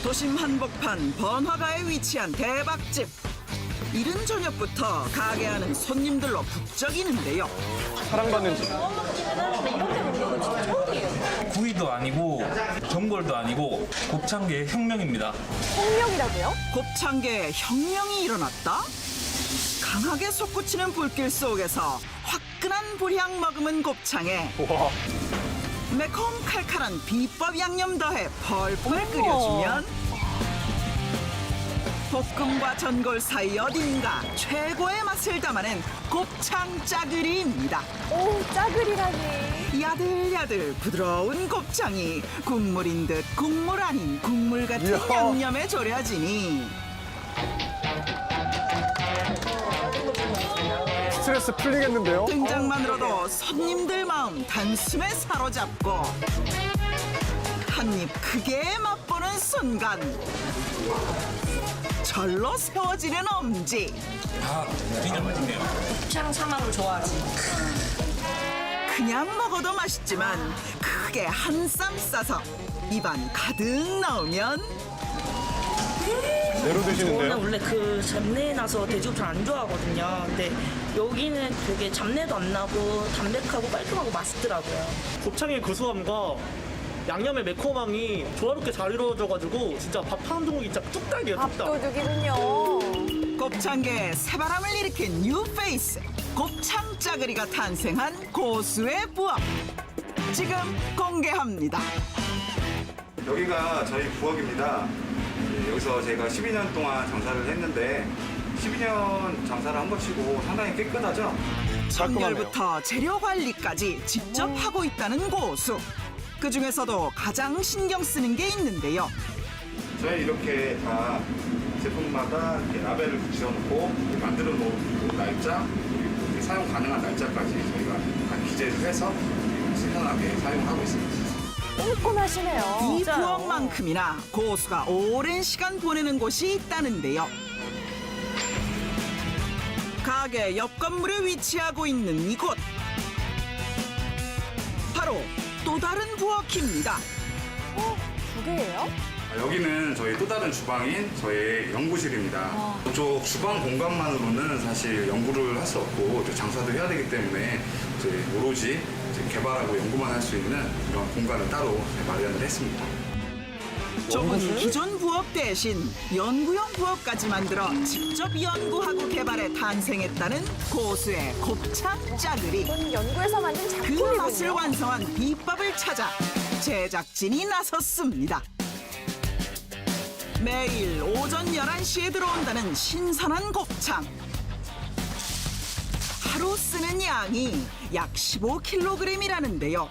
도심 한복판 번화가에 위치한 대박집. 이른 저녁부터 가게 안은 손님들로 북적이는데요. 사랑받는 집. 구이도 아니고 전골도 아니고 곱창계의 혁명입니다. 혁명이라고요? 곱창계에 혁명이 일어났다? 강하게 솟구치는 불길 속에서 화끈한 불향 머금은 곱창에 와. 매콤 칼칼한 비법 양념 더해 펄펄 끓여주면 볶음과 전골 사이 어딘가 최고의 맛을 담아낸 곱창 짜글이입니다. 오, 짜글이라니. 야들야들 부드러운 곱창이 국물인 듯 국물 아닌 국물 같은 이야. 양념에 졸여지니 스트레스 풀리겠는데요? 등장만으로도 손님들 마음 단숨에 사로잡고 한 입 크게 맛보는 순간 절로 세워지는 엄지. 아, 진짜 맛있네요. 곱창 사막을 좋아하지. 그냥 먹어도 맛있지만 크게 한 쌈 싸서 입안 가득 넣으면 내로 저는 드시는데요? 원래 그 잡내 나서 돼지곱창 안 좋아하거든요. 근데 여기는 되게 잡내도 안 나고 담백하고 깔끔하고 맛있더라고요. 곱창의 구수함과 양념의 매콤함이 조화롭게 잘 이루어져가지고 진짜 밥 한 공기 진짜 뚝딱이에요, 뚝딱. 밥도둑이군요. 곱창계에 새바람을 일으킨 뉴페이스 곱창 짜글이가 탄생한 고수의 부엌 지금 공개합니다. 여기가 저희 부엌입니다. 네, 여기서 제가 12년 동안 장사를 했는데 12년 장사를 한 것 치고 상당히 깨끗하죠? 청결부터 재료 관리까지 직접 하고 있다는 고수. 그 중에서도 가장 신경 쓰는 게 있는데요. 저희 이렇게 다 제품마다 이렇게 라벨을 붙여놓고 만들어 놓은 날짜 그리고 이제 사용 가능한 날짜까지 저희가 다 기재를 해서 신선하게 사용하고 있습니다. 꼼꼼하시네요. 이 부엌만큼이나 고수가 오랜 시간 보내는 곳이 있다는데요. 가게 옆 건물에 위치하고 있는 이곳. 바로 또 다른 부엌입니다. 두 개예요? 여기는 저희 또 다른 주방인 저희 연구실입니다. 이쪽 주방 공간만으로는 사실 연구를 할 수 없고 또 장사도 해야 되기 때문에 이제 오로지 이제 개발하고 연구만 할 수 있는 이런 공간을 따로 마련을 했습니다. 좁은 기존 부엌 대신 연구용 부엌까지 만들어 직접 연구하고 개발해 탄생했다는 고수의 곱창 짜글이. 이건 연구에서 만든 그 작품이군요. 맛을 완성한 비법을 찾아 제작진이 나섰습니다. 매일 오전 11시에 들어온다는 신선한 곱창. 하루 쓰는 양이 약 15kg이라는데요.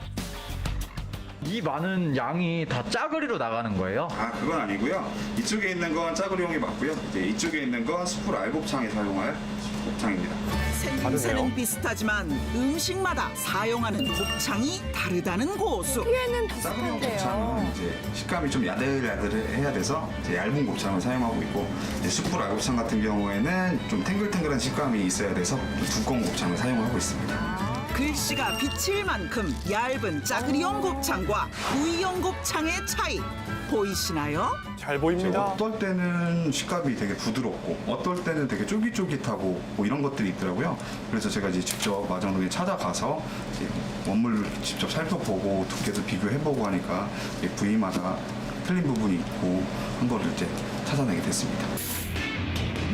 이 많은 양이 다 짜글이로 나가는 거예요? 아, 그건 아니고요. 이쪽에 있는 건 짜글용이 맞고요. 이제 이쪽에 있는 건 숯불 알곱창에 사용할 곱창입니다. 생김새는 다르네요. 비슷하지만 음식마다 사용하는 곱창이 다르다는 고수. 피에는 짜글용 비슷한데요. 곱창은 이제 식감이 좀 야들야들해야 돼서 이제 얇은 곱창을 사용하고 있고 이제 숯불 알곱창 같은 경우에는 좀 탱글탱글한 식감이 있어야 돼서 좀 두꺼운 곱창을 사용하고 있습니다. 글씨가 비칠 만큼 얇은 짜그리용 곱창과 구이용 곱창의 차이 보이시나요? 잘 보입니다. 어떨 때는 식감이 되게 부드럽고 어떨 때는 되게 쫄깃쫄깃하고 뭐 이런 것들이 있더라고요. 그래서 제가 이제 직접 마장동에 찾아가서 이제 원물을 직접 살펴보고 두께도 비교해보고 하니까 이게 부위마다 틀린 부분이 있고 한 거를 이제 찾아내게 됐습니다.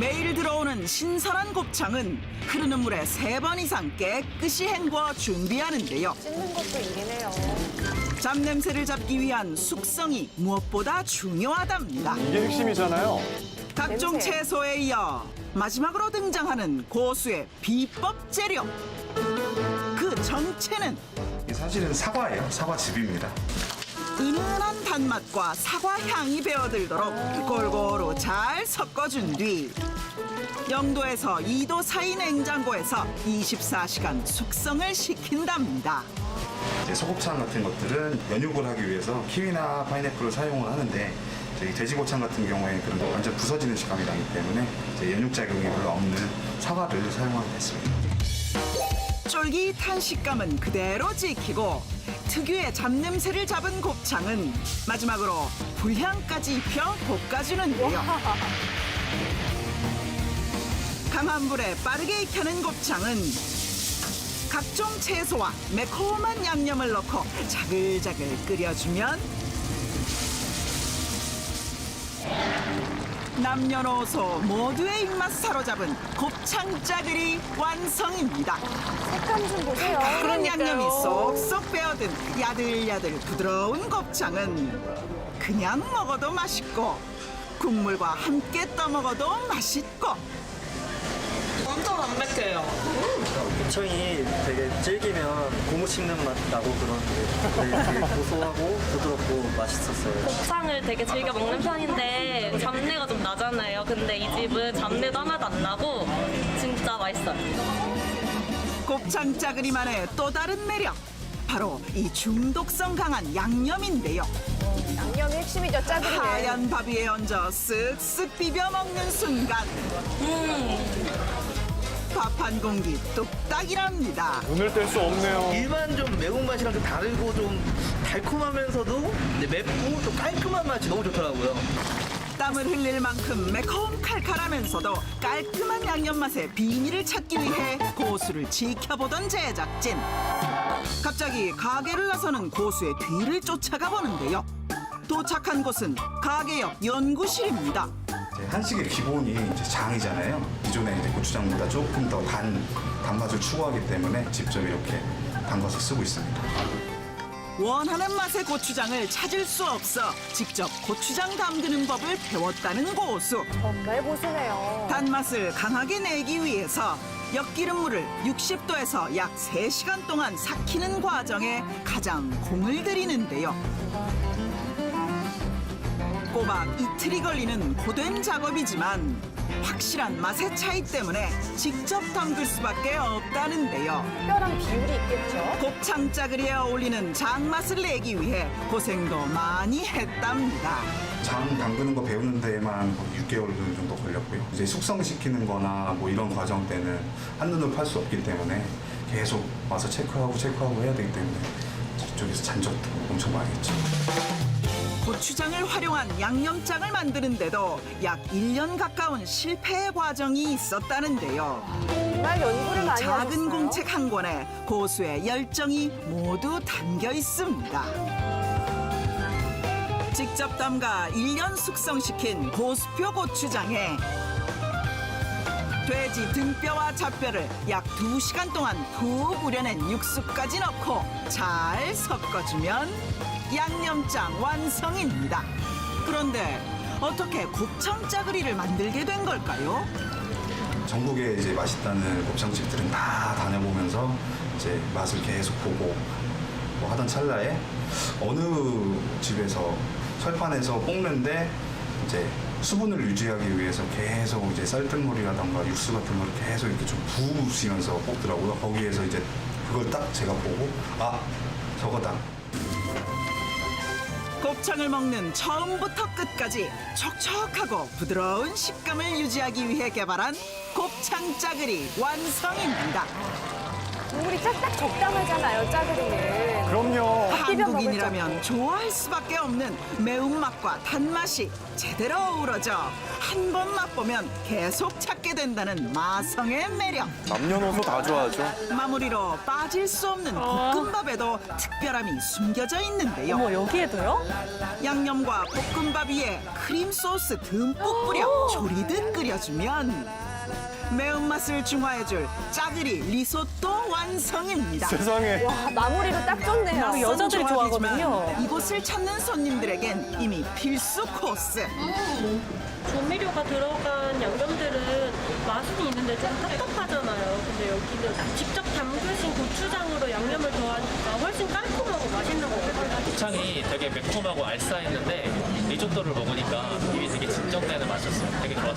매일 들어오는 신선한 곱창은 흐르는 물에 3번 이상 깨끗이 헹궈 준비하는데요. 씻는 것도 일이네요. 잡냄새를 잡기 위한 숙성이 무엇보다 중요하답니다. 이게 핵심이잖아요. 각종 냄새. 채소에 이어 마지막으로 등장하는 고수의 비법 재료. 그 정체는 이게 사실은 사과예요. 사과즙입니다. 은은한 단맛과 사과 향이 배어들도록 골고루 잘 섞어준 뒤 0도에서 2도 사이 냉장고에서 24시간 숙성을 시킨답니다. 이제 소곱창 같은 것들은 연육을 하기 위해서 키위나 파인애플을 사용을 하는데 저희 돼지고창 같은 경우에는 그런 거 완전 부서지는 식감이 나기 때문에 이제 연육작용이 별로 없는 사과를 사용하게 됐습니다. 쫄깃한 식감은 그대로 지키고 특유의 잡냄새를 잡은 곱창은 마지막으로 불향까지 입혀 볶아주는데요. 강한 불에 빠르게 익혀낸 곱창은 각종 채소와 매콤한 양념을 넣고 자글자글 끓여주면 남녀노소 모두의 입맛 사로잡은 곱창 짜글이 완성입니다. 색감 좀 보세요. 그런 양념이 쏙쏙 배어든 야들야들 부드러운 곱창은 그냥 먹어도 맛있고 국물과 함께 떠먹어도 맛있고 엄청 담백해요. 곱창이 되게 질기면 고무 씹는 맛 나고 그러는데 되게 고소하고 부드럽고 맛있었어요. 곱창을 되게 즐겨 먹는 편인데 잡내가 좀 나잖아요. 근데 이 집은 잡내도 하나도 안 나고 진짜 맛있어요. 곱창 짜글이만의 또 다른 매력 바로 이 중독성 강한 양념인데요. 양념이 핵심이죠, 짜글이는. 하얀 밥 위에 얹어 쓱쓱 비벼 먹는 순간 밥 한 공기 뚝딱이랍니다. 눈을 뗄 수 없네요. 일반 좀 매운맛이랑 좀 다르고 좀 달콤하면서도 근데 맵고 또 깔끔한 맛이 너무 좋더라고요. 땀을 흘릴 만큼 매콤 칼칼하면서도 깔끔한 양념 맛의 비밀을 찾기 위해 고수를 지켜보던 제작진. 갑자기 가게를 나서는 고수의 뒤를 쫓아가 보는데요. 도착한 곳은 가게 옆 연구실입니다. 이제 한식의 기본이 이제 장이잖아요. 기존에 이제 고추장보다 조금 더 단맛을 추구하기 때문에 직접 이렇게 담가서 쓰고 있습니다. 원하는 맛의 고추장을 찾을 수 없어 직접 고추장 담그는 법을 배웠다는 고수. 정말 고수네요. 단맛을 강하게 내기 위해서 엿기름물을 60도에서 약 3시간 동안 삭히는 과정에 가장 공을 들이는데요. 꼬박 이틀이 걸리는 고된 작업이지만 확실한 맛의 차이 때문에 직접 담글 수밖에 없다는데요. 특별한 비율이 있겠죠. 곱창 짜글이에 어울리는 장맛을 내기 위해 고생도 많이 했답니다. 장 담그는 거 배우는 데에만 거의 6개월 정도 걸렸고요. 이제 숙성시키는 거나 뭐 이런 과정 때는 한눈을 팔 수 없기 때문에 계속 와서 체크하고 해야 되기 때문에 저쪽에서 잔적도 엄청 많이 했죠. 고추장을 활용한 양념장을 만드는데도 약 1년 가까운 실패의 과정이 있었다는데요. 정말 연구를 많이 작은 하셨어요. 공책 한 권에 고수의 열정이 모두 담겨 있습니다. 직접 담가 1년 숙성시킨 고수표 고추장에 돼지 등뼈와 잡뼈를 약 2시간 동안 푹 우려낸 육수까지 넣고 잘 섞어주면 양념장 완성입니다. 그런데 어떻게 곱창 짜글이를 만들게 된 걸까요? 전국에 이제 맛있다는 곱창집들은 다 다녀보면서 이제 맛을 계속 보고 뭐 하던 찰나에 어느 집에서 철판에서 볶는데 이제 수분을 유지하기 위해서 계속 이제 쌀뜨물이라던가 육수 같은 걸 계속 이렇게 좀 부으시면서 볶더라고요. 거기에서 이제 그걸 딱 제가 보고 아 저거다. 곱창을 먹는 처음부터 끝까지 촉촉하고 부드러운 식감을 유지하기 위해 개발한 곱창 짜글이 완성입니다. 국물이 짝딱 적당하잖아요, 짜글이는. 그럼요. 비벼 한국인이라면 좋아할 수밖에 없는 매운맛과 단맛이 제대로 어우러져 한 번 맛보면 계속 찾게 된다는 마성의 매력. 남녀노소 다 좋아하죠. 마무리로 빠질 수 없는 볶음밥에도 특별함이 숨겨져 있는데요. 어머, 여기에도요? 양념과 볶음밥 위에 크림 소스 듬뿍 뿌려 조리듯 끓여주면 매운맛을 중화해줄 짜글이 리소또 완성입니다. 세상에. 와, 마무리도 딱 좋네요. 여자들이 조합이지만 좋아하거든요. 이곳을 찾는 손님들에겐 이미 필수 코스. 조미료가 들어간 양념들은 맛은 있는데 좀 답답하잖아요. 근데 여기는 직접 담그신 고추장으로 양념을 더하니까 훨씬 깔끔하고 맛있는 것 같아요. 곱창이 되게 매콤하고 알싸했는데 리조또를 먹으니까 입이 되게 진정되는 맛이었어요. 되게 좋았어요.